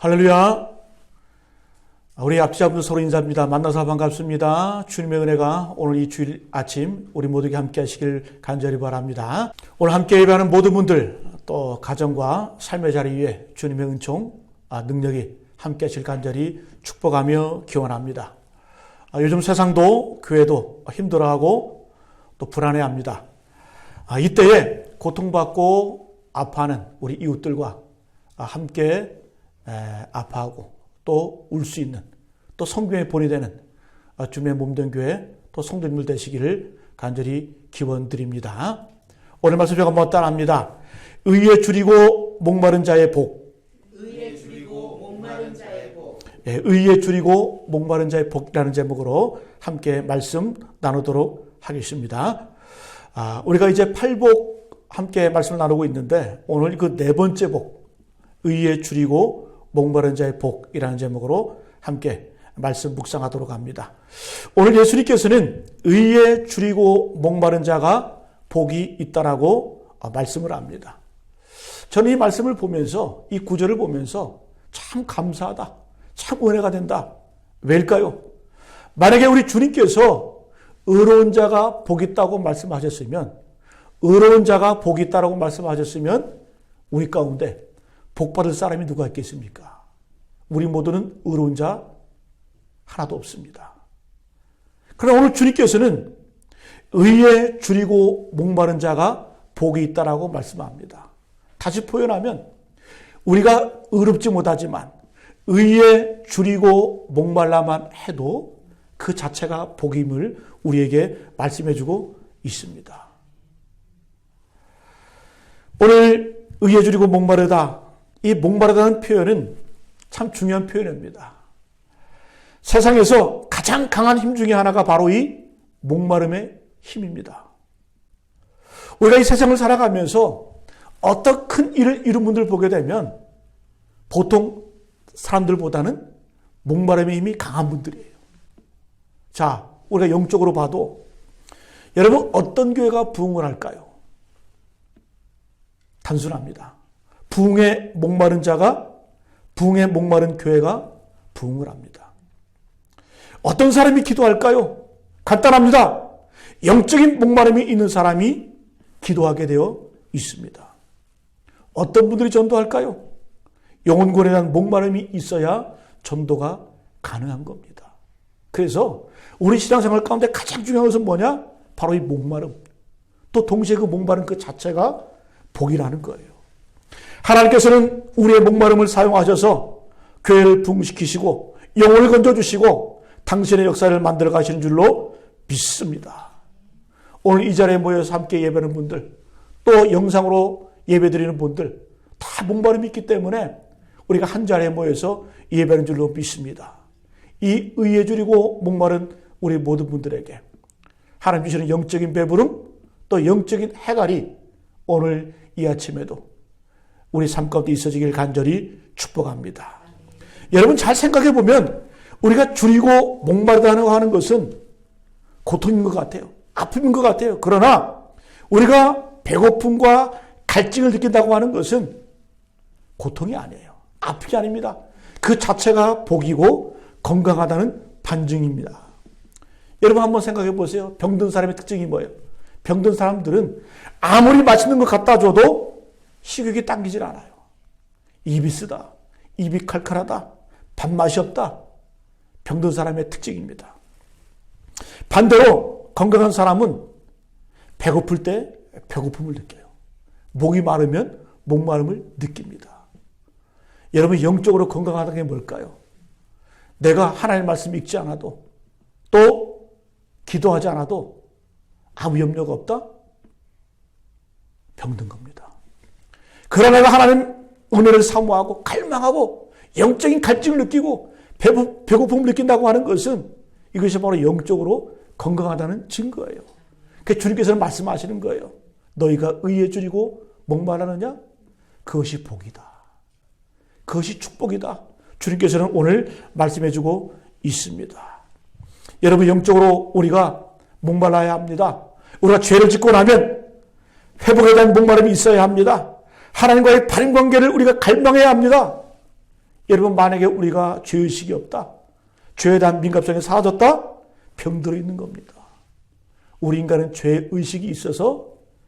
할렐루야. 우리 앞지잡으로 서로 인사합니다. 만나서 반갑습니다. 주님의 은혜가 오늘 이 주일 아침 우리 모두에게 함께 하시길 간절히 바랍니다. 오늘 함께 예배하는 모든 분들, 또 가정과 삶의 자리 위에 주님의 은총, 능력이 함께 하실 간절히 축복하며 기원합니다. 요즘 세상도 교회도 힘들어하고 또 불안해합니다. 이때에 고통받고 아파하는 우리 이웃들과 함께 아파하고 또 울 수 있는, 또 성경의 본이 되는 주님의 몸된 교회 또 성도님들 되시기를 간절히 기원드립니다. 오늘 말씀 제가 한번 따라합니다. 의에 줄이고 목마른 자의 복. 의에 줄이고 목마른 자의 복. 의에 줄이고 목마른 자의 복이라는 제목으로 함께 말씀 나누도록 하겠습니다. 우리가 이제 팔복 함께 말씀을 나누고 있는데 오늘 그 네 번째 복, 의에 줄이고 목마른 자의 복이라는 제목으로 함께 말씀 묵상하도록 합니다. 오늘 예수님께서는 의에 줄이고 목마른 자가 복이 있다라고 말씀을 합니다. 저는 이 말씀을 보면서, 이 구절을 보면서 참 감사하다, 참 은혜가 된다. 왜일까요? 만약에 우리 주님께서 의로운 자가 복이 있다고 말씀하셨으면, 의로운 자가 복이 있다라고 말씀하셨으면 우리 가운데 복받을 사람이 누가 있겠습니까? 우리 모두는 의로운 자 하나도 없습니다. 그러나 오늘 주님께서는 의에 줄이고 목마른 자가 복이 있다라고 말씀합니다. 다시 표현하면 우리가 의롭지 못하지만 의에 줄이고 목말라만 해도 그 자체가 복임을 우리에게 말씀해주고 있습니다. 오늘 의에 줄이고 목마르다, 이 목마르다는 표현은 참 중요한 표현입니다. 세상에서 가장 강한 힘 중에 하나가 바로 이 목마름의 힘입니다. 우리가 이 세상을 살아가면서 어떤 큰 일을 이룬 분들 보게 되면 보통 사람들보다는 목마름의 힘이 강한 분들이에요. 자, 우리가 영적으로 봐도 여러분 어떤 교회가 부흥을 할까요? 단순합니다. 부흥에 목마른 자가, 부흥에 목마른 교회가 부흥을 합니다. 어떤 사람이 기도할까요? 간단합니다. 영적인 목마름이 있는 사람이 기도하게 되어 있습니다. 어떤 분들이 전도할까요? 영혼권에 대한 목마름이 있어야 전도가 가능한 겁니다. 그래서 우리 신앙생활 가운데 가장 중요한 것은 뭐냐? 바로 이 목마름. 또 동시에 그 목마름 그 자체가 복이라는 거예요. 하나님께서는 우리의 목마름을 사용하셔서 교회를 부흥시키시고 영혼을 건져주시고 당신의 역사를 만들어 가시는 줄로 믿습니다. 오늘 이 자리에 모여서 함께 예배하는 분들, 또 영상으로 예배드리는 분들 다 목마름이 있기 때문에 우리가 한 자리에 모여서 예배하는 줄로 믿습니다. 이 의에 줄이고 목마른 우리 모든 분들에게 하나님 주시는 영적인 배부름, 또 영적인 해갈이 오늘 이 아침에도 우리 삶 가운데 있어지길 간절히 축복합니다. 여러분 잘 생각해 보면 우리가 줄이고 목마르다고 하는 것은 고통인 것 같아요. 아픔인 것 같아요. 그러나 우리가 배고픔과 갈증을 느낀다고 하는 것은 고통이 아니에요. 아픔이 아닙니다. 그 자체가 복이고 건강하다는 반증입니다. 여러분 한번 생각해 보세요. 병든 사람의 특징이 뭐예요? 병든 사람들은 아무리 맛있는 거 갖다 줘도 식욕이 당기질 않아요. 입이 쓰다, 입이 칼칼하다, 밥맛이 없다. 병든 사람의 특징입니다. 반대로 건강한 사람은 배고플 때 배고픔을 느껴요. 목이 마르면 목마름을 느낍니다. 여러분 영적으로 건강하다는 게 뭘까요? 내가 하나님의 말씀 읽지 않아도 또 기도하지 않아도 아무 염려가 없다? 병든 겁니다. 그러나 내가 하나님 은혜를 사모하고 갈망하고 영적인 갈증을 느끼고 배고픔을 느낀다고 하는 것은 이것이 바로 영적으로 건강하다는 증거예요. 그래서 주님께서는 말씀하시는 거예요. 너희가 의에 줄이고 목마르느냐? 그것이 복이다. 그것이 축복이다. 주님께서는 오늘 말씀해주고 있습니다. 여러분 영적으로 우리가 목말라야 합니다. 우리가 죄를 짓고 나면 회복에 대한 목마름이 있어야 합니다. 하나님과의 바른 관계를 우리가 갈망해야 합니다. 여러분, 만약에 우리가 죄의식이 없다, 죄에 대한 민감성이 사라졌다, 병들어 있는 겁니다. 우리 인간은 죄의식이 있어서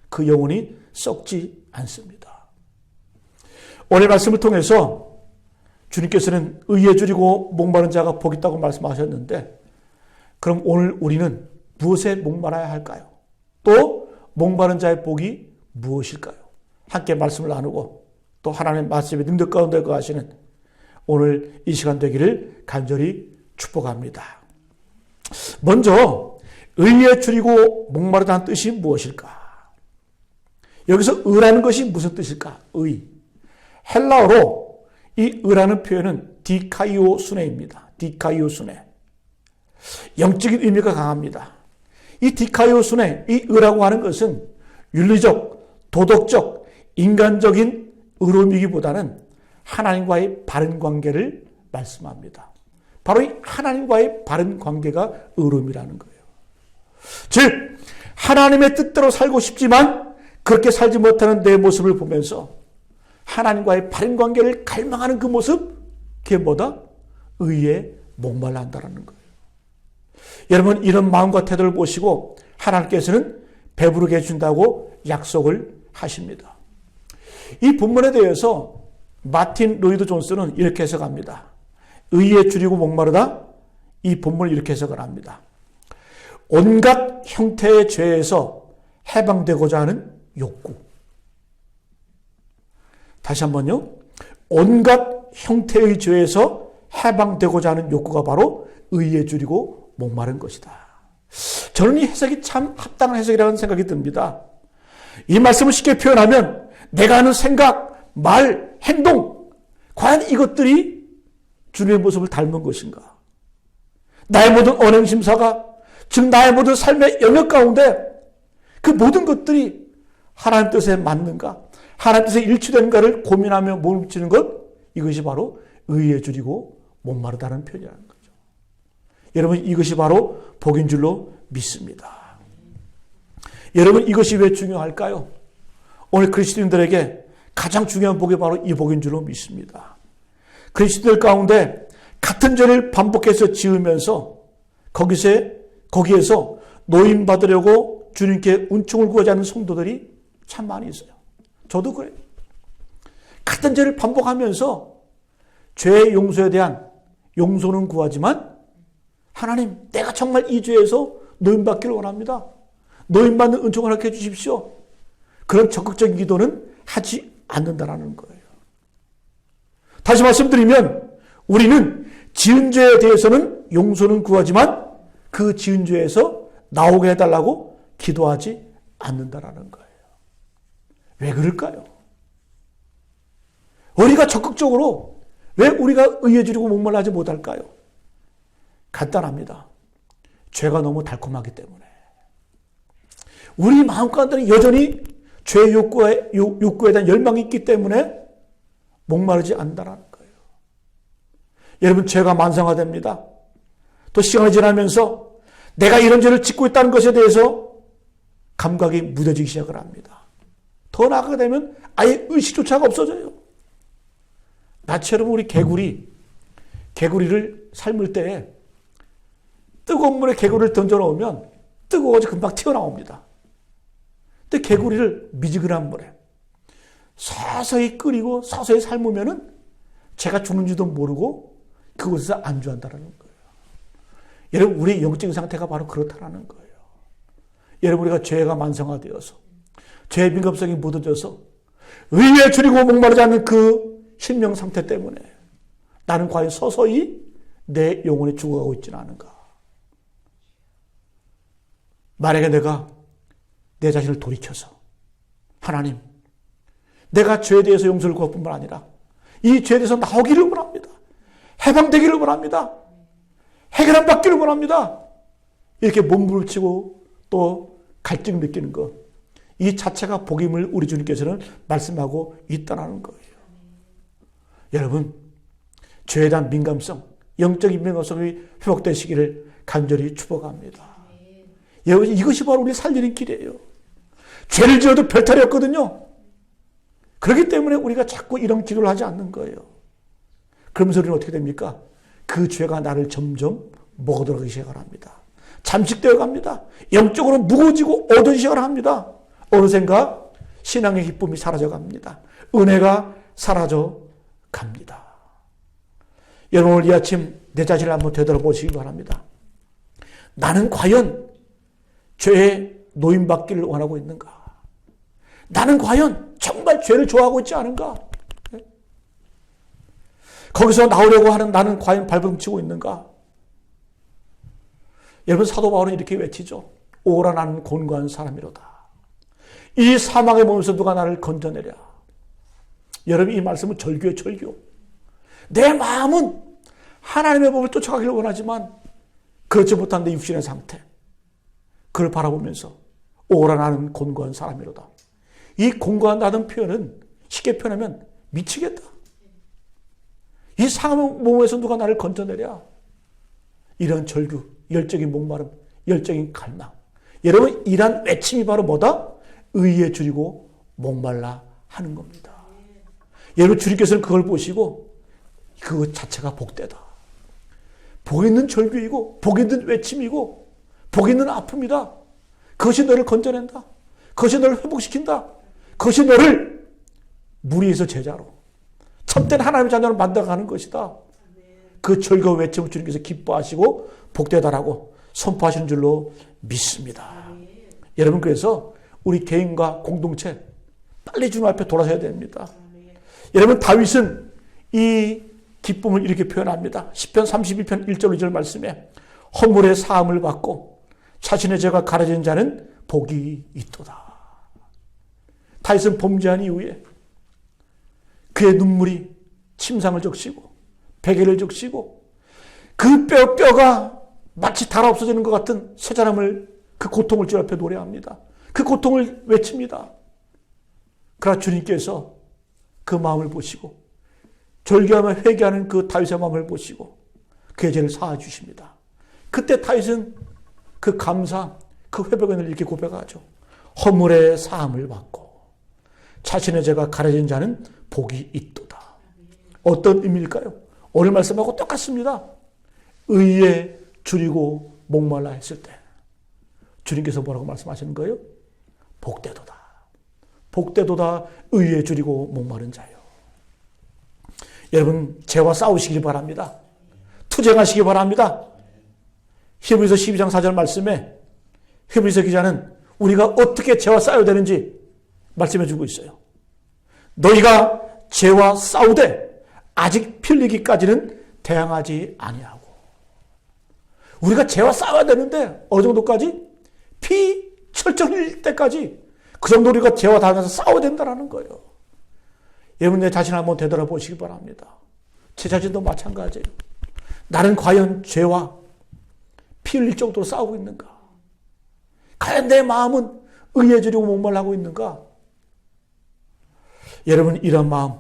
그 영혼이 썩지 않습니다. 오늘 말씀을 통해서 주님께서는 의에 줄이고 목마른 자가 복이 있다고 말씀하셨는데, 그럼 오늘 우리는 무엇에 목말아야 할까요? 또 목마른 자의 복이 무엇일까요? 함께 말씀을 나누고 또 하나님의 말씀의 능력 가운데 거하시는 오늘 이 시간 되기를 간절히 축복합니다. 먼저 의에 줄이고 목마르다는 뜻이 무엇일까? 여기서 의라는 것이 무슨 뜻일까? 의. 헬라어로 이 의라는 표현은 디카이오 수네입니다. 디카이오 수네. 영적인 의미가 강합니다. 이 디카이오 수네, 이 의라고 하는 것은 윤리적, 도덕적, 인간적인 의로움이기보다는 하나님과의 바른 관계를 말씀합니다. 바로 이 하나님과의 바른 관계가 의로움이라는 거예요. 즉 하나님의 뜻대로 살고 싶지만 그렇게 살지 못하는 내 모습을 보면서 하나님과의 바른 관계를 갈망하는 그 모습, 그게 뭐다? 의에 목말라 한다는 거예요. 여러분, 이런 마음과 태도를 보시고 하나님께서는 배부르게 해준다고 약속을 하십니다. 이 본문에 대해서 마틴 로이드 존스는 이렇게 해석합니다. 의에 줄이고 목마르다, 이 본문을 이렇게 해석을 합니다. 온갖 형태의 죄에서 해방되고자 하는 욕구. 다시 한번요. 온갖 형태의 죄에서 해방되고자 하는 욕구가 바로 의에 줄이고 목마른 것이다. 저는 이 해석이 참 합당한 해석이라는 생각이 듭니다. 이 말씀을 쉽게 표현하면 내가 하는 생각, 말, 행동, 과연 이것들이 주님의 모습을 닮은 것인가? 나의 모든 언행심사가, 즉 나의 모든 삶의 영역 가운데 그 모든 것들이 하나님 뜻에 맞는가? 하나님 뜻에 일치되는가를 고민하며 몸치는 것, 이것이 바로 의에 줄이고 목마르다는 표현이라는 거죠. 여러분, 이것이 바로 복인 줄로 믿습니다. 여러분, 이것이 왜 중요할까요? 오늘 그리스도인들에게 가장 중요한 복이 바로 이 복인 줄로 믿습니다. 그리스도인들 가운데 같은 죄를 반복해서 지으면서 거기에서 노임받으려고 주님께 은총을 구하지 않는 성도들이 참 많이 있어요. 저도 그래요. 같은 죄를 반복하면서 죄의 용서에 대한 용서는 구하지만 하나님, 내가 정말 이 죄에서 노임받기를 원합니다. 노임받는 은총을 허락해 주십시오. 그런 적극적인 기도는 하지 않는다라는 거예요. 다시 말씀드리면 우리는 지은 죄에 대해서는 용서는 구하지만 그 지은 죄에서 나오게 해달라고 기도하지 않는다라는 거예요. 왜 그럴까요? 우리가 적극적으로 왜 우리가 의에 줄이고 목말라 하지 못할까요? 간단합니다. 죄가 너무 달콤하기 때문에. 우리 마음 가운데는 여전히 죄의 욕구에 대한 열망이 있기 때문에 목마르지 않는다는 거예요. 여러분, 죄가 만성화됩니다. 또 시간이 지나면서 내가 이런 죄를 짓고 있다는 것에 대해서 감각이 무뎌지기 시작을 합니다. 더 나아가게 되면 아예 의식조차가 없어져요. 나처럼 우리 개구리를 삶을 때에 뜨거운 물에 개구리를 던져놓으면 뜨거워서 금방 튀어나옵니다. 근데 개구리를 미지근한 물에 서서히 끓이고 서서히 삶으면은 제가 죽는지도 모르고 그곳에서 안주한다는 거예요. 여러분, 우리의 영적인 상태가 바로 그렇다는 거예요. 여러분, 우리가 죄가 만성화되어서 죄의 민감성이 묻어져서 의에 줄이고 목마르지 않는 그 심령 상태 때문에 나는 과연 서서히 내 영혼이 죽어가고 있지는 않은가? 만약에 내가 내 자신을 돌이켜서 하나님, 내가 죄에 대해서 용서를 구할 뿐만 아니라 이 죄에 대해서 나오기를 원합니다. 해방되기를 원합니다. 해결함 받기를 원합니다. 이렇게 몸부림치고 또 갈증을 느끼는 것, 이 자체가 복임을 우리 주님께서는 말씀하고 있다는 거예요. 여러분, 죄에 대한 민감성, 영적인 민감성이 회복되시기를 간절히 축복합니다. 여러분, 이것이 바로 우리 살리는 길이에요. 죄를 지어도 별탈이 없거든요. 그렇기 때문에 우리가 자꾸 이런 기도를 하지 않는 거예요. 그러면서 우리는 어떻게 됩니까? 그 죄가 나를 점점 먹어들어가기 시작을 합니다. 잠식되어 갑니다. 영적으로 무거워지고 어두운 시작을 합니다. 어느샌가 신앙의 기쁨이 사라져 갑니다. 은혜가 사라져 갑니다. 여러분, 오늘 이 아침 내 자신을 한번 되돌아보시기 바랍니다. 나는 과연 죄에 노임받기를 원하고 있는가? 나는 과연 정말 죄를 좋아하고 있지 않은가? 거기서 나오려고 하는 나는 과연 발버둥치고 있는가? 여러분, 사도 바울은 이렇게 외치죠. 오라 나는 곤고한 사람이로다. 이 사망의 몸에서 누가 나를 건져내랴. 여러분, 이 말씀은 절규의 절규. 내 마음은 하나님의 법을 쫓아가기를 원하지만 그렇지 못한 내 육신의 상태, 그걸 바라보면서 오라 나는 곤고한 사람이로다. 이 곤고하다는 표현은 쉽게 표현하면 미치겠다. 이 상한 몸에서 누가 나를 건져내랴. 이런 절규, 열정인 목마름, 열정인 갈망. 여러분, 이런 외침이 바로 뭐다? 의에 줄이고 목말라 하는 겁니다. 여러분, 주님께서는 그걸 보시고 그것 자체가 복되다. 복 있는 절규이고 복 있는 외침이고 복 있는 아픔이다. 그것이 너를 건져낸다. 그것이 너를 회복시킨다. 그것이 너를 무리에서 제자로 참된 하나님의 자녀로 만들어가는 것이다. 그 절규와 외침을 주님께서 기뻐하시고 복되다라고 선포하시는 줄로 믿습니다. 여러분, 그래서 우리 개인과 공동체 빨리 주님 앞에 돌아서야 됩니다. 여러분, 다윗은 이 기쁨을 이렇게 표현합니다. 시편 32편 1절 2절 말씀에 허물의 사함을 받고 자신의 죄가 가려진 자는 복이 있도다. 다윗은 범죄한 이후에 그의 눈물이 침상을 적시고 베개를 적시고 그 뼈가 마치 닳아 없어지는 것 같은 쇠자람을, 그 고통을 주 앞에 노래합니다. 그 고통을 외칩니다. 그러나 주님께서 그 마음을 보시고 절규하며 회개하는 그 다윗의 마음을 보시고 그의 죄를 사하 주십니다. 그때 다윗은 그 감사, 그 회복의 늘 이렇게 고백하죠. 허물의 사함을 받고 자신의 죄가 가려진 자는 복이 있도다. 어떤 의미일까요? 오늘 말씀하고 똑같습니다. 의에 줄이고 목말라 했을 때 주님께서 뭐라고 말씀하시는 거예요? 복되도다. 복되도다. 의에 줄이고 목마른 자요. 여러분, 죄와 싸우시길 바랍니다. 투쟁하시기 바랍니다. 히브리서 12장 4절 말씀에 히브리서 기자는 우리가 어떻게 죄와 싸워야 되는지 말씀해 주고 있어요. 너희가 죄와 싸우되 아직 피 흘리기까지는 대항하지 아니하고. 우리가 죄와 싸워야 되는데 어느 정도까지? 피 철저히 흘릴 때까지 그 정도 우리가 죄와 당해서 싸워야 된다는 거예요. 여러분, 내 자신을 한번 되돌아보시기 바랍니다. 제 자신도 마찬가지예요. 나는 과연 죄와 피 흘릴 정도로 싸우고 있는가? 과연 내 마음은 의에 줄이고 목말라하고 있는가? 여러분, 이런 마음,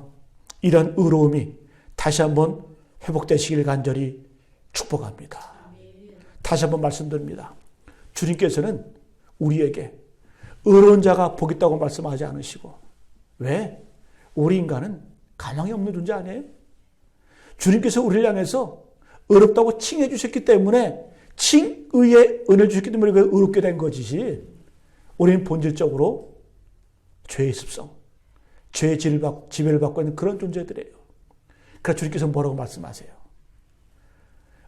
이런 의로움이 다시 한번 회복되시길 간절히 축복합니다. 다시 한번 말씀드립니다. 주님께서는 우리에게 의로운 자가 복 있다고 말씀하지 않으시고, 왜? 우리 인간은 가망이 없는 존재 아니에요? 주님께서 우리를 향해서 의롭다고 칭해 주셨기 때문에 칭의의 은혜를 주셨기 때문에 우리가 의롭게 된 것이지, 우리는 본질적으로 죄의 습성, 죄의 지배를 받고 있는 그런 존재들이에요. 그래서 주님께서 뭐라고 말씀하세요?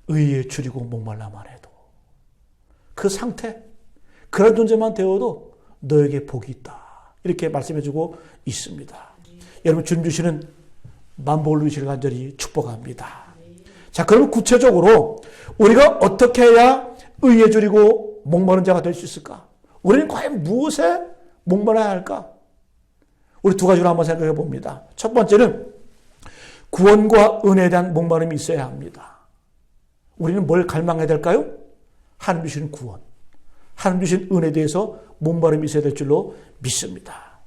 의에 줄이고 목말라만 해도 그 상태, 그런 존재만 되어도 너에게 복이 있다. 이렇게 말씀해주고 있습니다. 여러분, 주님 주시는 만복을 누리시길 간절히 축복합니다. 자, 그러면 구체적으로 우리가 어떻게 해야 의에 줄이고 목마른 자가 될 수 있을까? 우리는 과연 무엇에 목말라야 할까? 우리 두 가지로 한번 생각해 봅니다. 첫 번째는 구원과 은혜에 대한 목마름이 있어야 합니다. 우리는 뭘 갈망해야 될까요? 하나님 주시는 구원, 하나님 주신 은혜에 대해서 목마름이 있어야 될 줄로 믿습니다.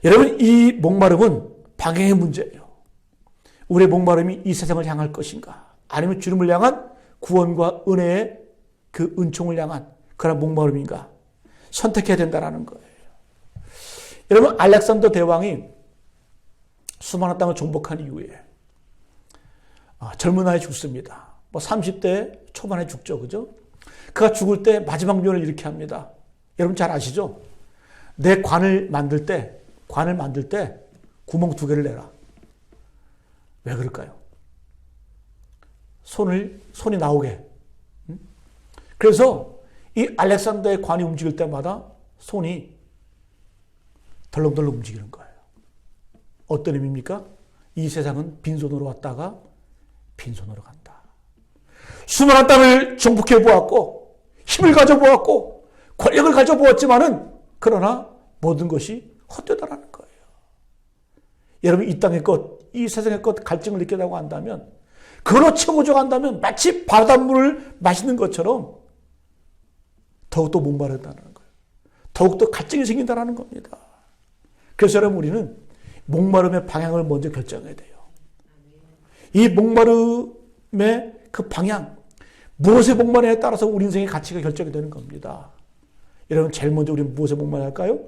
여러분, 이 목마름은 방향의 문제예요. 우리의 목마름이 이 세상을 향할 것인가, 아니면 주님을 향한 구원과 은혜의 그 은총을 향한 그런 목마름인가 선택해야 된다는 거예요. 여러분, 알렉산더 대왕이 수많은 땅을 정복한 이후에 젊은 나이에 죽습니다. 30대 초반에 죽죠. 그죠? 그가 죽을 때 마지막 유언을 이렇게 합니다. 여러분 잘 아시죠? 내 관을 만들 때 구멍 2개를 내라. 왜 그럴까요? 손이 나오게. 그래서 이 알렉산더의 관이 움직일 때마다 손이 덜렁덜렁 움직이는 거예요. 어떤 의미입니까? 이 세상은 빈손으로 왔다가 빈손으로 간다. 수많은 땅을 정복해 보았고 힘을 가져보았고 권력을 가져보았지만은 그러나 모든 것이 헛되다라는 거예요. 여러분 이 땅의 것, 이 세상의 것 갈증을 느끼다고 한다면 그걸로 채워져 간다면 마치 바닷물을 마시는 것처럼 더욱더 목마르다는 거예요. 더욱더 갈증이 생긴다는 겁니다. 그래서 여러분 우리는 목마름의 방향을 먼저 결정해야 돼요. 이 목마름의 그 방향, 무엇에 목마르냐에 따라서 우리 인생의 가치가 결정이 되는 겁니다. 여러분 제일 먼저 우리는 무엇에 목마르야 할까요?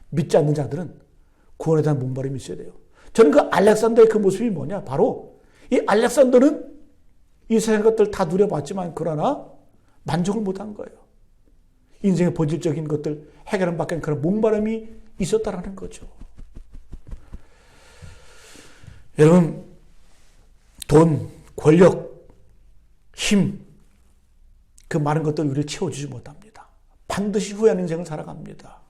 믿지 않는 자들은 구원에 대한 목마름이 있어야 돼요. 저는 그 알렉산더의 그 모습이 뭐냐? 바로 이 알렉산더는 이 세상의 것들 다 누려봤지만 그러나 만족을 못한 거예요. 인생의 본질적인 것들 해결은 밖에는 그런 목마름이 있었다라는 거죠. 여러분 돈, 권력, 힘 그 많은 것들 우리를 채워주지 못합니다. 반드시 후회하는 인생을 살아갑니다.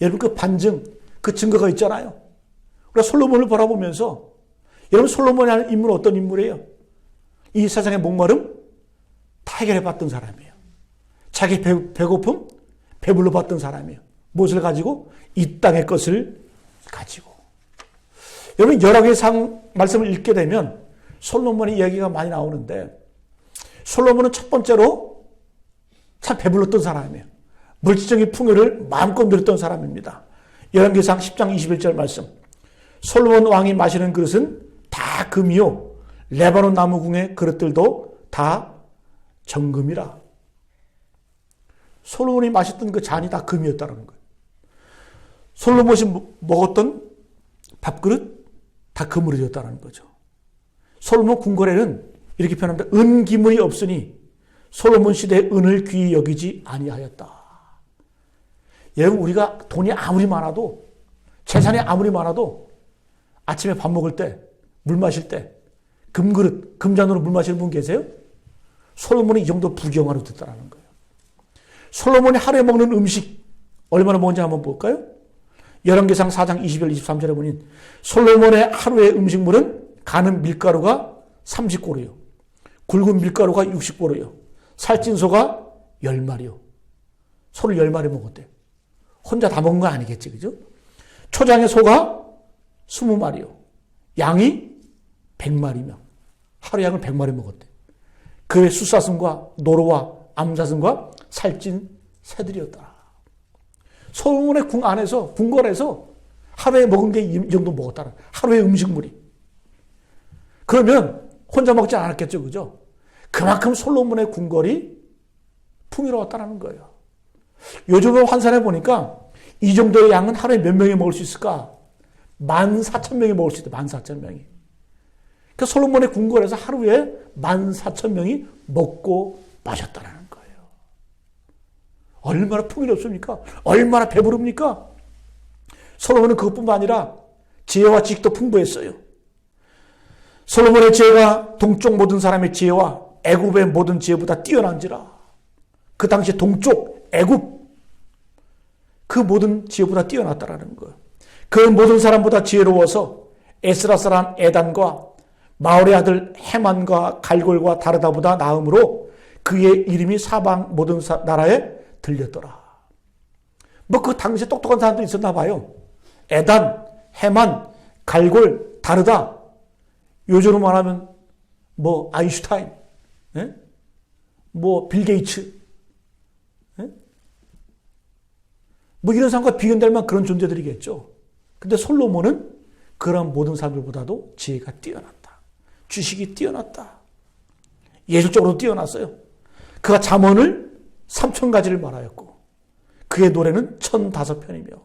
여러분 그 반증, 그 증거가 있잖아요. 우리가 솔로몬을 바라보면서 여러분 솔로몬이 하는 인물은 어떤 인물이에요? 이 세상의 목마름 다 해결해봤던 사람이에요. 자기 배고픔 배불러봤던 사람이에요. 무엇을 가지고? 이 땅의 것을 가지고. 여러분 열왕기상 말씀을 읽게 되면 솔로몬의 이야기가 많이 나오는데 솔로몬은 첫 번째로 참 배불렀던 사람이에요. 물질적인 풍요를 마음껏 누렸던 사람입니다. 열왕기상 10장 21절 말씀. 솔로몬 왕이 마시는 그릇은 다 금이요 레바논 나무궁의 그릇들도 다 정금이라. 솔로몬이 마셨던 그 잔이 다 금이었다는 거예요. 솔로몬이 먹었던 밥그릇 다 금으로 되었다는 거죠. 솔로몬 궁궐에는 이렇게 표현합니다. 은기물이 없으니 솔로몬 시대의 은을 귀히 여기지 아니하였다. 여러분 우리가 돈이 아무리 많아도 재산이 아무리 많아도 아침에 밥 먹을 때 물 마실 때 금그릇 금잔으로 물 마시는 분 계세요? 솔로몬이 이 정도 부경화로 됐다는 거예요. 솔로몬이 하루에 먹는 음식 얼마나 먹는지 한번 볼까요? 열왕기상 4장 20절 23절에 보니 솔로몬의 하루의 음식물은 가는 밀가루가 30고루요. 굵은 밀가루가 60고루요. 살찐 소가 10마리요. 소를 10마리 먹었대요. 혼자 다 먹은 거 아니겠지, 그죠? 초장의 소가 20마리요. 양이 100마리며 하루 양을 100마리 먹었대요. 그 외 숫사슴과 노루와 암사슴과 살찐 새들이었더라. 솔로몬의 궁 안에서, 궁궐에서 하루에 먹은 게 이 정도 먹었다는 하루의 음식물이. 그러면 혼자 먹지 않았겠죠, 그죠? 그만큼 솔로몬의 궁궐이 풍요로웠다는 거예요. 요즘을 환산해 보니까 이 정도의 양은 하루에 몇 명이 먹을 수 있을까? 14,000명이 먹을 수 있다. 14,000명이. 그러니까 솔로몬의 궁궐에서 하루에 14,000명이 먹고 마셨다는 거예요. 얼마나 풍요롭습니까? 얼마나 배부릅니까? 솔로몬은 그것뿐만 아니라 지혜와 지식도 풍부했어요. 솔로몬의 지혜가 동쪽 모든 사람의 지혜와 애굽의 모든 지혜보다 뛰어난지라. 그 당시 동쪽 애굽 그 모든 지혜보다 뛰어났다라는 거예요. 그 모든 사람보다 지혜로워서 에스라 사람 에단과 마올의 아들 헤만과 갈골과 다르다보다 나음으로 그의 이름이 사방 모든 나라에 들렸더라. 뭐 그 당시에 똑똑한 사람들이 있었나 봐요. 에단, 헤만, 갈골, 다르다. 요즘으로 말하면 뭐 아인슈타인, 예? 뭐 빌 게이츠, 예? 뭐 이런 사람과 비견될 만한 그런 존재들이겠죠. 근데 솔로몬은 그런 모든 사람들보다도 지혜가 뛰어났다. 지식이 뛰어났다. 예술적으로 뛰어났어요. 그가 잠언을 3,000가지를 말하였고 그의 노래는 1,005편이며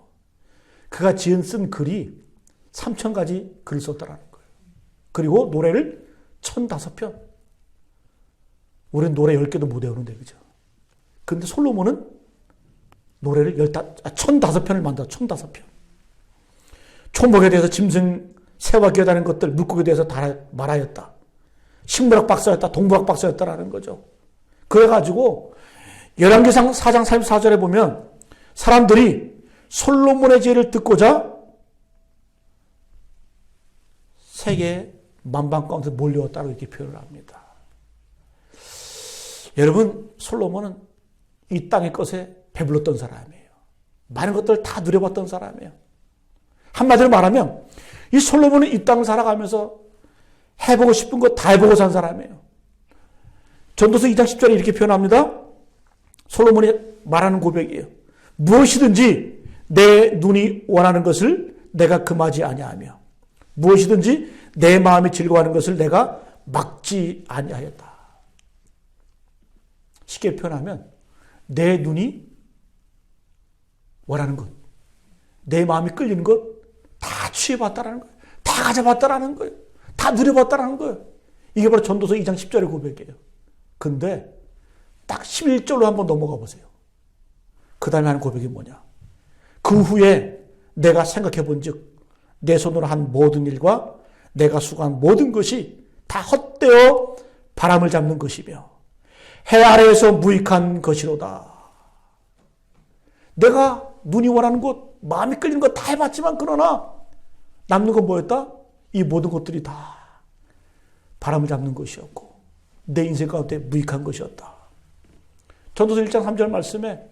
그가 쓴 글이 3,000가지 글을 썼다라는 거예요. 그리고 노래를 1005편. 우리는 노래 10개도 못 외우는데, 그죠? 근데 솔로몬은 노래를 1005편을 만들어, 1005편. 초목에 대해서 짐승, 새와 기어다니는 것들, 물고기에 대해서 다 말하였다. 식물학 박사였다, 동물학 박사였다라는 거죠. 그래가지고, 열왕기상 4장 44절에 보면, 사람들이 솔로몬의 지혜를 듣고자 세계 만방 가운데 몰려왔다고 이렇게 표현을 합니다. 여러분, 솔로몬은 이 땅의 것에 배불렀던 사람이에요. 많은 것들을 다 누려봤던 사람이에요. 한마디로 말하면 이 솔로몬은 이 땅을 살아가면서 해보고 싶은 거 다 해보고 산 사람이에요. 전도서 2장 10절에 이렇게 표현합니다. 솔로몬이 말하는 고백이에요. 무엇이든지 내 눈이 원하는 것을 내가 금하지 아니하며 무엇이든지 내 마음이 즐거워하는 것을 내가 막지 아니하였다. 쉽게 표현하면 내 눈이 원하는 것, 내 마음이 끌리는 것 다 취해봤다라는 거예요. 다 가져봤다라는 거예요. 다 누려봤다라는 거예요. 이게 바로 전도서 2장 10절의 고백이에요. 근데 딱 11절로 한번 넘어가 보세요. 그 다음에 하는 고백이 뭐냐. 그 후에 내가 생각해 본 즉 내 손으로 한 모든 일과 내가 수고한 모든 것이 다 헛되어 바람을 잡는 것이며 해 아래에서 무익한 것이로다. 내가 눈이 원하는 것, 마음이 끌리는 것 다 해봤지만 그러나 남는 건 뭐였다? 이 모든 것들이 다 바람을 잡는 것이었고 내 인생 가운데 무익한 것이었다. 전도서 1장 3절 말씀에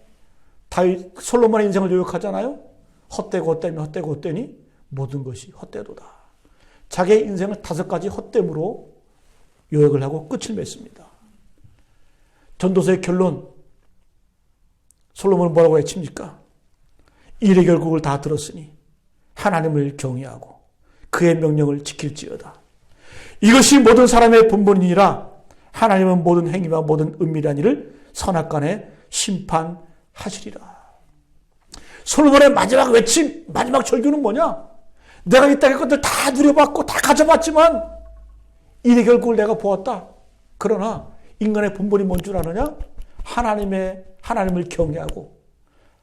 다윗 솔로몬의 인생을 요약하잖아요. 헛되고 헛되며 헛되고 헛되니 모든 것이 헛되도다. 자기의 인생을 5가지 헛됨으로 요약을 하고 끝을 맺습니다. 전도서의 결론, 솔로몬은 뭐라고 외칩니까? 일의 결국을 다 들었으니 하나님을 경외하고 그의 명령을 지킬지어다. 이것이 모든 사람의 본분이니라. 하나님은 모든 행위와 모든 은밀한 일을 선악간에 심판하시리라. 솔로몬의 마지막 외침, 마지막 절규는 뭐냐? 내가 이 땅의 것들 다 누려봤고 다 가져봤지만 일의 결국을 내가 보았다. 그러나 인간의 본분이 뭔 줄 아느냐? 하나님을 경외하고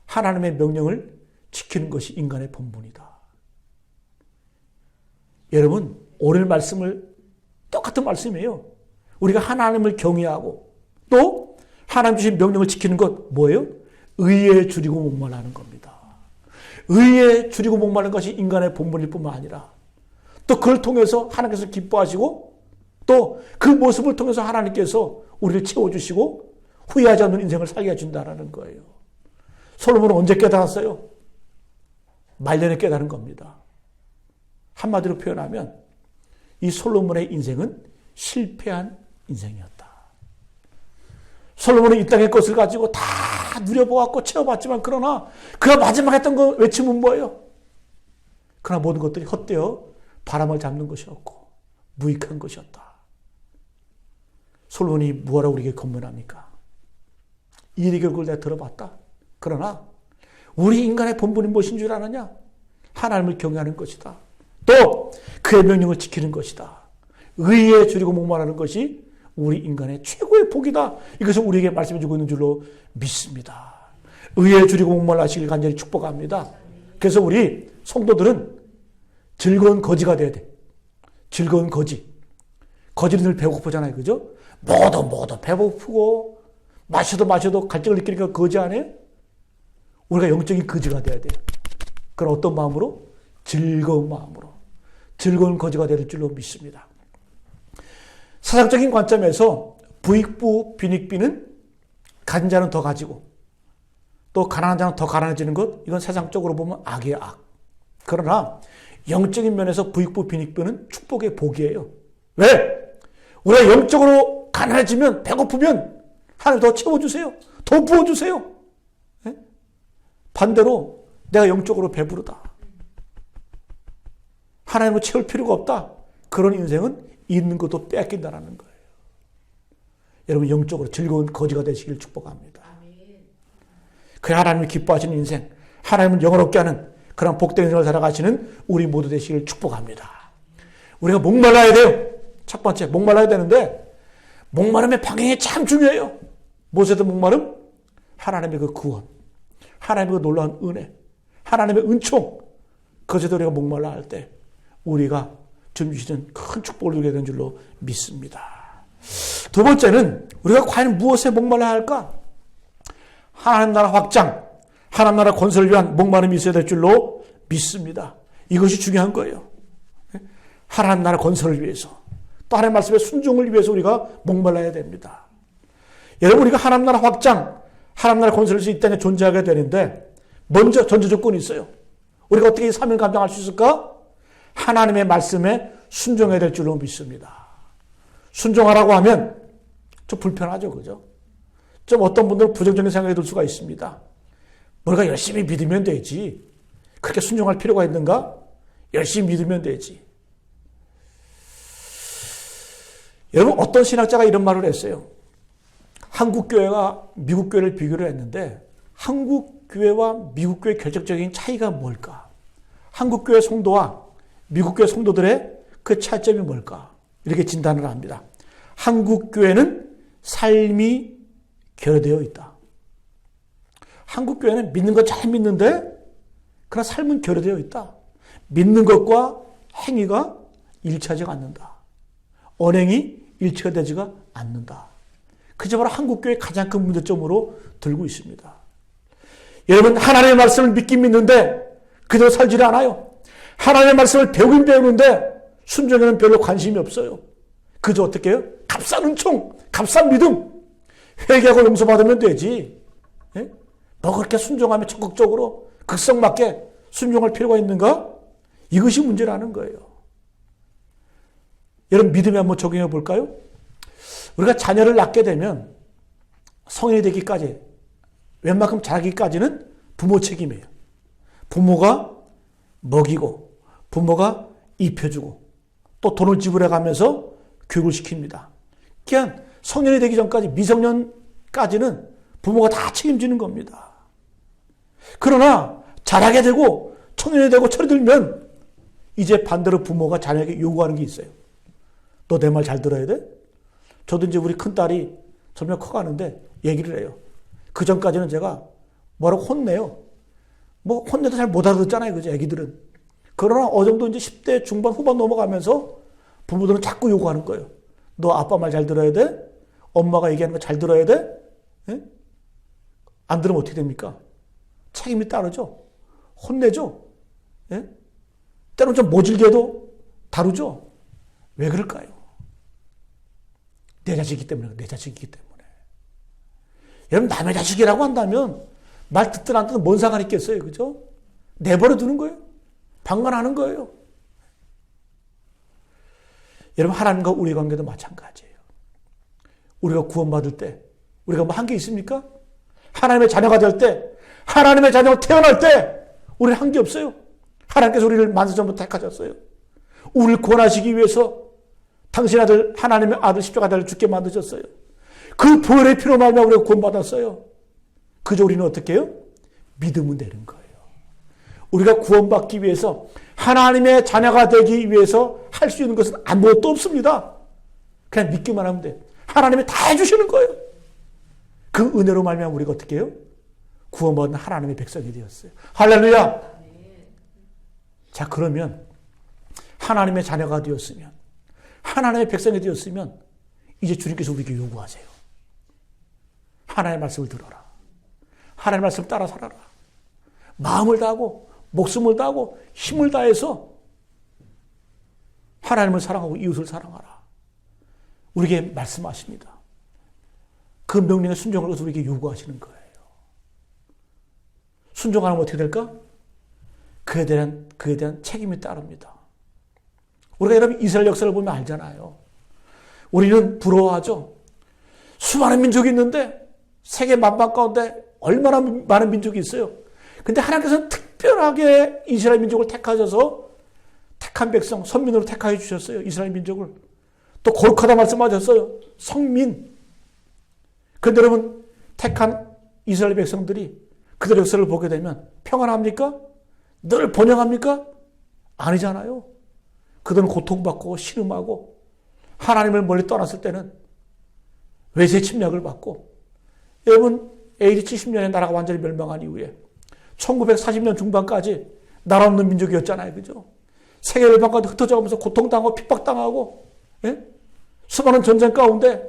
하나님의 명령을 지키는 것이 인간의 본분이다. 여러분, 오늘 말씀을 똑같은 말씀이에요. 우리가 하나님을 경외하고 또 하나님 주신 명령을 지키는 것 뭐예요? 의에 줄이고 목말라는 겁니다. 의에 줄이고 목마른 것이 인간의 본분일 뿐만 아니라 또 그걸 통해서 하나님께서 기뻐하시고 또 그 모습을 통해서 하나님께서 우리를 채워주시고 후회하지 않는 인생을 살게 해준다는 거예요. 솔로몬은 언제 깨달았어요? 말년에 깨달은 겁니다. 한마디로 표현하면 이 솔로몬의 인생은 실패한 인생이었다. 솔로몬은 이 땅의 것을 가지고 다 누려보았고 채워봤지만 그러나 그가 마지막 했던 그 외침은 뭐예요? 그러나 모든 것들이 헛되어 바람을 잡는 것이었고 무익한 것이었다. 솔로몬이 뭐라고 우리에게 권면합니까? 일의 결국을 내가 들어봤다. 그러나 우리 인간의 본분이 무엇인 줄 아느냐? 하나님을 경외하는 것이다. 또 그의 명령을 지키는 것이다. 의에 줄이고 목말하는 것이 우리 인간의 최고의 복이다. 이것을 우리에게 말씀해 주고 있는 줄로 믿습니다. 의에 줄이고 목말라시길 간절히 축복합니다. 그래서 우리 성도들은 즐거운 거지가 돼야 돼. 즐거운 거지. 거지는 늘 배고프잖아요. 그죠? 먹어도 배고프고 마셔도 갈증을 느끼니까 거지 아니에요? 우리가 영적인 거지가 돼야 돼요. 그럼 어떤 마음으로? 즐거운 마음으로. 즐거운 거지가 될 줄로 믿습니다. 사상적인 관점에서 부익부 빈익빈은 가진 자는 더 가지고 또 가난한 자는 더 가난해지는 것, 이건 세상적으로 보면 악이에요, 악. 그러나 영적인 면에서 부익부 빈익빈은 축복의 복이에요. 왜? 우리가 영적으로 가난해지면, 배고프면 하나님 더 채워주세요. 더 부어주세요. 네? 반대로 내가 영적으로 배부르다. 하나님을 채울 필요가 없다. 그런 인생은 있는 것도 뺏긴다는 거예요. 여러분 영적으로 즐거운 거지가 되시길 축복합니다. 그 하나님을 기뻐하시는 인생, 하나님을 영원롭게 하는 그런 복된 인생을 살아가시는 우리 모두 되시길 축복합니다. 우리가 목말라야 돼요. 첫 번째, 목말라야 되는데 목마름의 방향이 참 중요해요. 무엇에도 목마름? 하나님의 그 구원, 하나님의 그 놀라운 은혜, 하나님의 은총, 그것에도 우리가 목말라 할 때 우리가 주님 주시는 큰 축복을 누리게 된 줄로 믿습니다. 두 번째는 우리가 과연 무엇에 목말라야 할까? 하나님 나라 확장, 하나님 나라 건설을 위한 목마름이 있어야 될 줄로 믿습니다. 이것이 중요한 거예요. 하나님 나라 건설을 위해서, 또 하나님의 말씀에 순종을 위해서 우리가 목말라야 됩니다. 여러분, 우리가 하나님 나라 확장, 하나님 나라 건설을 수 있다는 존재하게 되는데 먼저 전제 조건이 있어요. 우리가 어떻게 이 사명을 감당할 수 있을까? 하나님의 말씀에 순종해야 될 줄로 믿습니다. 순종하라고 하면 좀 불편하죠, 그죠? 좀 어떤 분들은 부정적인 생각이 들 수가 있습니다. 우리가 열심히 믿으면 되지. 그렇게 순종할 필요가 있는가? 열심히 믿으면 되지. 여러분, 어떤 신학자가 이런 말을 했어요. 한국 교회가 미국 교회를 비교를 했는데 한국 교회와 미국 교회의 결정적인 차이가 뭘까? 한국 교회 성도와 미국 교회 성도들의 그 차이점이 뭘까? 이렇게 진단을 합니다. 한국 교회는 삶이 결여되어 있다. 한국 교회는 믿는 거 잘 믿는데 그러나 삶은 결여되어 있다. 믿는 것과 행위가 일치하지 않는다. 언행이 일치가 되지가 않는다. 그저 바로 한국교회의 가장 큰 문제점으로 들고 있습니다. 여러분, 하나님의 말씀을 믿긴 믿는데 그대로 살지를 않아요. 하나님의 말씀을 배우긴 배우는데 순종에는 별로 관심이 없어요. 그저 어떻게 해요? 값싼 은총, 값싼 믿음, 회개하고 용서받으면 되지. 예? 뭐 그렇게 순종하면 적극적으로 극성맞게 순종할 필요가 있는가? 이것이 문제라는 거예요. 여러분, 믿음에 한번 적용해 볼까요? 우리가 자녀를 낳게 되면 성인이 되기까지, 웬만큼 자라기까지는 부모 책임이에요. 부모가 먹이고, 부모가 입혀주고, 또 돈을 지불해 가면서 교육을 시킵니다. 그냥 성년이 되기 전까지, 미성년까지는 부모가 다 책임지는 겁니다. 그러나 자라게 되고 청년이 되고 철이 들면 이제 반대로 부모가 자녀에게 요구하는 게 있어요. 너 내 말 잘 들어야 돼? 저도 이제 우리 큰딸이 점점 커가는데 얘기를 해요. 그 전까지는 제가 뭐라고 혼내요. 뭐 혼내도 잘 못 알아듣잖아요. 그죠? 애기들은. 그러나 어느 정도 이제 10대 중반 후반 넘어가면서 부모들은 자꾸 요구하는 거예요. 너 아빠 말 잘 들어야 돼? 엄마가 얘기하는 거 잘 들어야 돼? 예? 안 들으면 어떻게 됩니까? 책임이 따르죠. 혼내죠. 예? 때로는 좀 모질게도 다루죠. 왜 그럴까요? 내 자식이기 때문에, 내 자식이기 때문에. 여러분, 남의 자식이라고 한다면 말 듣든 안 듣든 뭔 상관이 있겠어요. 그죠? 내버려 두는 거예요. 방관하는 거예요. 여러분, 하나님과 우리 관계도 마찬가지예요. 우리가 구원받을 때 우리가 뭐 한 게 있습니까? 하나님의 자녀가 될 때, 하나님의 자녀가 태어날 때 우리는 한 게 없어요. 하나님께서 우리를 만세전부터 택하셨어요. 우리를 구원하시기 위해서 당신 아들, 하나님의 아들 십자가 아들을 죽게 만드셨어요. 그 보혈의 피로 말미암아 우리가 구원받았어요. 그저 우리는 어떻게 해요? 믿으면 되는 거예요. 우리가 구원받기 위해서, 하나님의 자녀가 되기 위해서 할 수 있는 것은 아무것도 없습니다. 그냥 믿기만 하면 돼. 하나님이 다 해주시는 거예요. 그 은혜로 말미암아 우리가 어떻게 해요? 구원받은 하나님의 백성이 되었어요. 할렐루야! 자, 그러면 하나님의 자녀가 되었으면, 하나님의 백성이 되었으면 이제 주님께서 우리에게 요구하세요. 하나님의 말씀을 들어라. 하나님의 말씀 따라 살아라. 마음을 다하고 목숨을 다하고 힘을 다해서 하나님을 사랑하고 이웃을 사랑하라. 우리에게 말씀하십니다. 그 명령에 순종을 해서 우리에게 요구하시는 거예요. 순종하면 어떻게 될까? 그에 대한 책임이 따릅니다. 우리가 여러분 이스라엘 역사를 보면 알잖아요. 우리는 부러워하죠. 수많은 민족이 있는데 세계 만방 가운데 얼마나 많은 민족이 있어요. 근데 하나님께서는 특별하게 이스라엘 민족을 택하셔서 택한 백성, 선민으로 택하여 주셨어요. 이스라엘 민족을. 또 거룩하다 말씀하셨어요. 성민. 그런데 여러분, 택한 이스라엘 백성들이 그들의 역사를 보게 되면 평안합니까? 늘 번영합니까? 아니잖아요. 그들은 고통받고 신음하고 하나님을 멀리 떠났을 때는 외세 침략을 받고, 여러분 AD 70년에 나라가 완전히 멸망한 이후에 1940년 중반까지 나라 없는 민족이었잖아요. 그죠? 세계 열방까지 흩어져가면서 고통당하고 핍박당하고, 예? 수많은 전쟁 가운데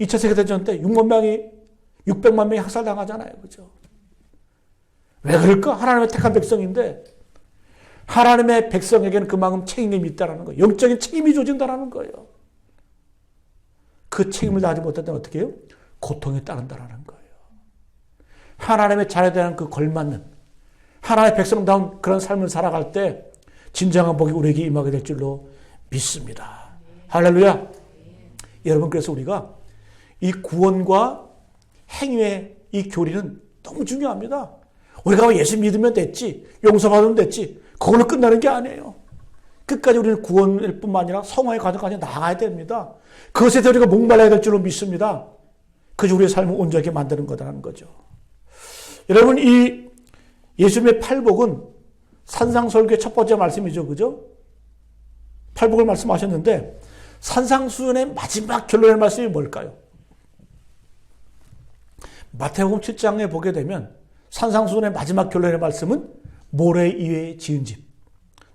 2차 세계대전 때 600만 명이 학살당하잖아요. 그죠? 왜 그럴까? 하나님의 택한 백성인데, 하나님의 백성에게는 그만큼 책임이 있다는 거예요. 영적인 책임이 조진다는 거예요. 그 책임을 다하지 못할 때는 어떻게 해요? 고통에 따른다는 거예요. 하나님의 자녀에 대한 그 걸맞는, 하나님의 백성다운 그런 삶을 살아갈 때 진정한 복이 우리에게 임하게 될 줄로 믿습니다. 할렐루야. 여러분, 그래서 우리가 이 구원과 행위의 이 교리는 너무 중요합니다. 우리가 예수 믿으면 됐지, 용서받으면 됐지, 그걸로 끝나는 게 아니에요. 끝까지 우리는 구원일 뿐만 아니라 성화의 과정까지 나아가야 됩니다. 그것에 대해 우리가 목말라야 될 줄로 믿습니다. 그저 우리의 삶을 온전하게 만드는 거라는 거죠. 여러분, 이 예수님의 팔복은 산상설교의 첫 번째 말씀이죠. 그죠? 팔복을 말씀하셨는데, 산상수훈의 마지막 결론의 말씀이 뭘까요? 마태복음 7장에 보게 되면 산상수훈의 마지막 결론의 말씀은 모래 위에 지은 집,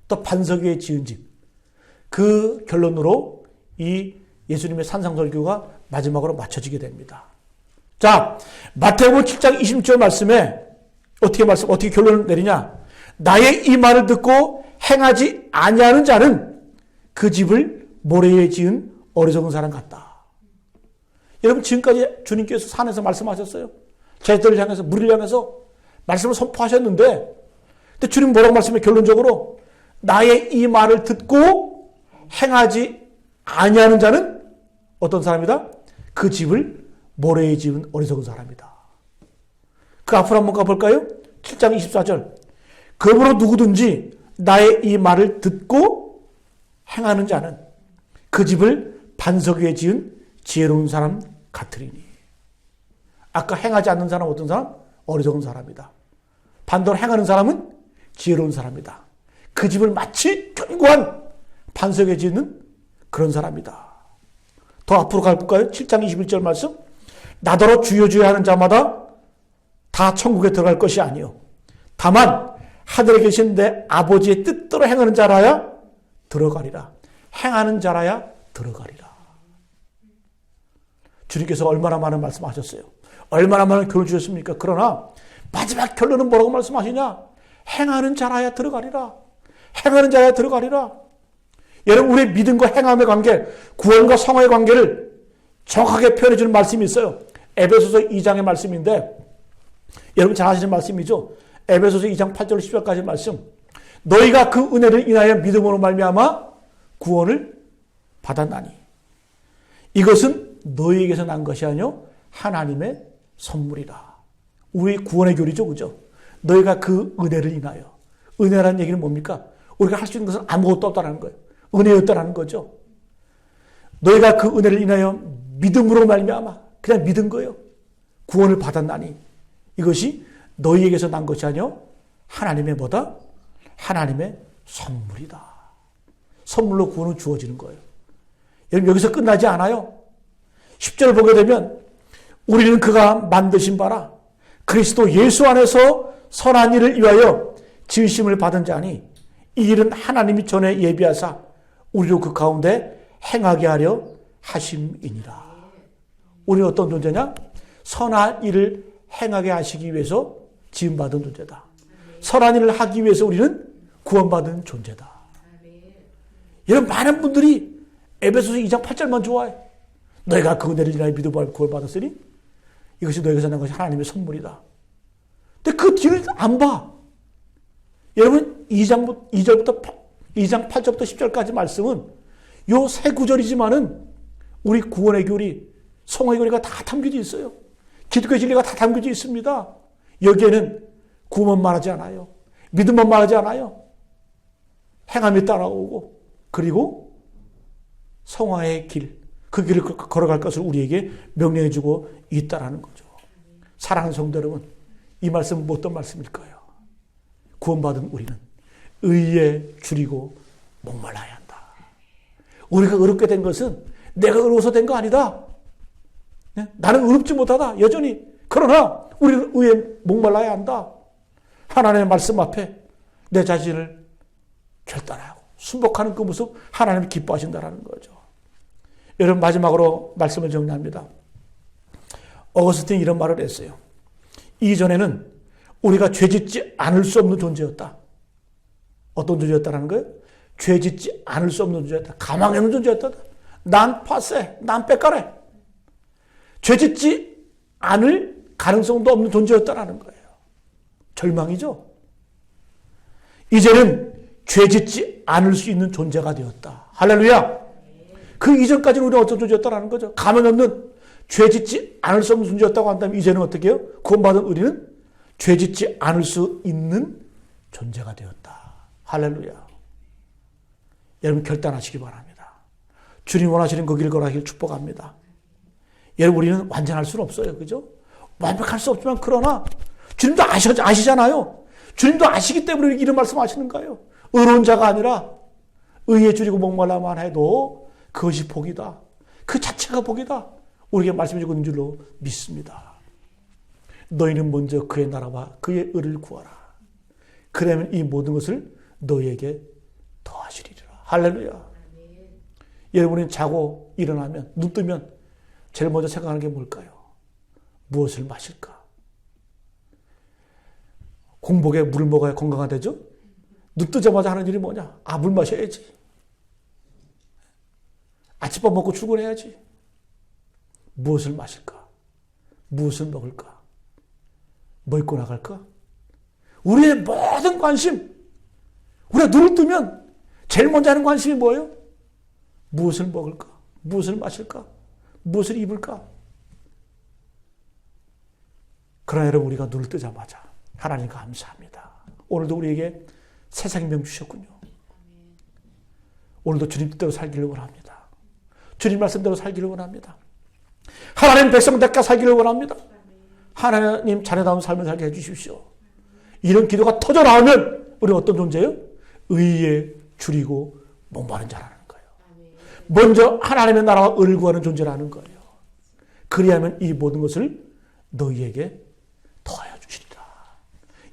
또 반석 위에 지은 집, 그 결론으로 이 예수님의 산상설교가 마지막으로 맞춰지게 됩니다. 자, 마태복음 7장 26절 말씀에 어떻게 결론을 내리냐? 나의 이 말을 듣고 행하지 아니하는 자는 그 집을 모래 위에 지은 어리석은 사람 같다. 여러분, 지금까지 주님께서 산에서 말씀하셨어요. 제자들을 향해서, 무리를 향해서 말씀을 선포하셨는데, 근데 주님 뭐라고 말씀해? 결론적으로 나의 이 말을 듣고 행하지 아니하는 자는 어떤 사람이다? 그 집을 모래에 지은 어리석은 사람이다. 그 앞으로 한번 가볼까요? 7장 24절. 그러므로 누구든지 나의 이 말을 듣고 행하는 자는 그 집을 반석 위에 지은 지혜로운 사람 같으리니. 아까 행하지 않는 사람 어떤 사람? 어리석은 사람이다. 반대로 행하는 사람은 지혜로운 사람이다. 그 집을 마치 견고한 반석에 짓는 그런 사람이다. 더 앞으로 가볼까요? 7장 21절 말씀. 나더러 주여 주여 하는 자마다 다 천국에 들어갈 것이 아니요 다만 하늘에 계신 내 아버지의 뜻대로 행하는 자라야 들어가리라. 행하는 자라야 들어가리라. 주님께서 얼마나 많은 말씀하셨어요. 얼마나 많은 교훈을 주셨습니까? 그러나 마지막 결론은 뭐라고 말씀하시냐? 행하는 자라야 들어가리라. 행하는 자라야 들어가리라. 여러분, 우리의 믿음과 행함의 관계, 구원과 성화의 관계를 정확하게 표현해 주는 말씀이 있어요. 에베소서 2장의 말씀인데, 여러분 잘 아시는 말씀이죠. 에베소서 2장 8절 10절까지 말씀. 너희가 그 은혜를 인하여 믿음으로 말미암아 구원을 받았나니 이것은 너희에게서 난 것이 아니요 하나님의 선물이라. 우리 구원의 교리죠. 그죠? 너희가 그 은혜를 인하여. 은혜라는 얘기는 뭡니까? 우리가 할 수 있는 것은 아무것도 없다는 거예요. 은혜였다는 거죠. 너희가 그 은혜를 인하여 믿음으로 말미암아, 그냥 믿은 거예요. 구원을 받았나니 이것이 너희에게서 난 것이 아니요 하나님의 뭐다? 하나님의 선물이다. 선물로 구원은 주어지는 거예요. 여러분, 여기서 끝나지 않아요. 10절을 보게 되면 우리는 그가 만드신 바라 그리스도 예수 안에서 선한 일을 위하여 지으심을 받은 자니 이 일은 하나님이 전에 예비하사 우리로 그 가운데 행하게 하려 하심이니라. 우리는 어떤 존재냐? 선한 일을 행하게 하시기 위해서 지음받은 존재다. 선한 일을 하기 위해서 우리는 구원받은 존재다. 이런 많은 분들이 에베소서 2장 8절만 좋아해. 너희가 그 은혜를 인하여 믿음으로 구원받았으니 이것이 너희에게서 난 것이 하나님의 선물이다. 근데 그 뒤를 안 봐. 여러분, 2장 8절부터 10절까지 말씀은 요 세 구절이지만은 우리 구원의 교리, 성화의 교리가 다 담겨져 있어요. 기독교의 진리가 다 담겨져 있습니다. 여기에는 구원만 말하지 않아요. 믿음만 말하지 않아요. 행함이 따라오고 그리고 성화의 길, 그 길을 걸어갈 것을 우리에게 명령해 주고 있다라는 거죠. 사랑하는 성도 여러분, 이 말씀은 어떤 말씀일까요? 구원받은 우리는 의에 줄이고 목말라야 한다. 우리가 의롭게 된 것은 내가 의로워서 된 거 아니다. 나는 의롭지 못하다. 여전히. 그러나 우리는 의에 목말라야 한다. 하나님의 말씀 앞에 내 자신을 결단하고 순복하는 그 모습 하나님이 기뻐하신다는 거죠. 여러분 마지막으로 말씀을 정리합니다. 어거스틴이 이런 말을 했어요. 이전에는 우리가 죄짓지 않을 수 없는 존재였다. 어떤 존재였다는 거예요? 죄짓지 않을 수 없는 존재였다. 가망이 없는 존재였다. 난 파세, 난 빽가래. 죄짓지 않을 가능성도 없는 존재였다는 거예요. 절망이죠. 이제는 죄짓지 않을 수 있는 존재가 되었다. 할렐루야. 그 이전까지는 우리는 어떤 존재였다는 거죠. 가망이 없는 죄짓지 않을 수 없는 존재였다고 한다면 이제는 어떻게 해요? 구원받은 우리는 죄짓지 않을 수 있는 존재가 되었다. 할렐루야. 여러분 결단하시기 바랍니다. 주님 원하시는 그 길 걸어가길 축복합니다. 여러분 우리는 완전할 수는 없어요. 그죠? 완벽할 수 없지만 그러나 주님도 아시잖아요. 주님도 아시기 때문에 이런 말씀하시는 거예요. 의로운 자가 아니라 의에 줄이고 목말라만 해도 그것이 복이다. 그 자체가 복이다. 우리에게 말씀해 주고 있는 줄로 믿습니다. 너희는 먼저 그의 나라와 그의 의를 구하라. 그러면 이 모든 것을 너희에게 더하시리라. 할렐루야. 여러분이 자고 일어나면 눈 뜨면 제일 먼저 생각하는 게 뭘까요? 무엇을 마실까? 공복에 물을 먹어야 건강하되죠? 눈 뜨자마자 하는 일이 뭐냐? 아, 물 마셔야지. 아침밥 먹고 출근해야지. 무엇을 마실까? 무엇을 먹을까? 뭐 입고 나갈까? 우리의 모든 관심, 우리가 눈을 뜨면 제일 먼저 하는 관심이 뭐예요? 무엇을 먹을까? 무엇을 마실까? 무엇을 입을까? 그러나 여러분 우리가 눈을 뜨자마자 하나님 감사합니다. 오늘도 우리에게 새 생명 주셨군요. 오늘도 주님 뜻대로 살기를 원합니다. 주님 말씀대로 살기를 원합니다. 하나님 백성답게 살기를 원합니다. 하나님 자녀다운 삶을 살게 해주십시오. 이런 기도가 터져나오면 우리는 어떤 존재예요? 의에 줄이고 목마른 자라는 거예요. 먼저 하나님의 나라와 의를 구하는 존재라는 거예요. 그리하면 이 모든 것을 너희에게 더하여 주시리라.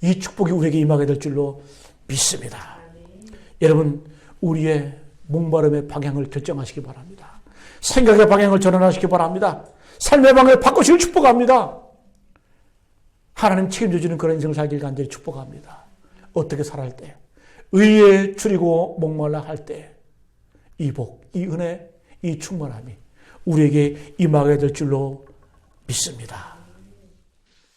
이 축복이 우리에게 임하게 될 줄로 믿습니다. 여러분 우리의 목마름의 방향을 결정하시기 바랍니다. 생각의 방향을 전환하시기 바랍니다. 삶의 방향을 바꾸시길 축복합니다. 하나님 책임져 주는 그런 인생을 살길 간절히 축복합니다. 어떻게 살아갈 때? 의에 줄이고 목말라 할 때 이 복, 이 은혜, 이 충만함이 우리에게 임하게 될 줄로 믿습니다.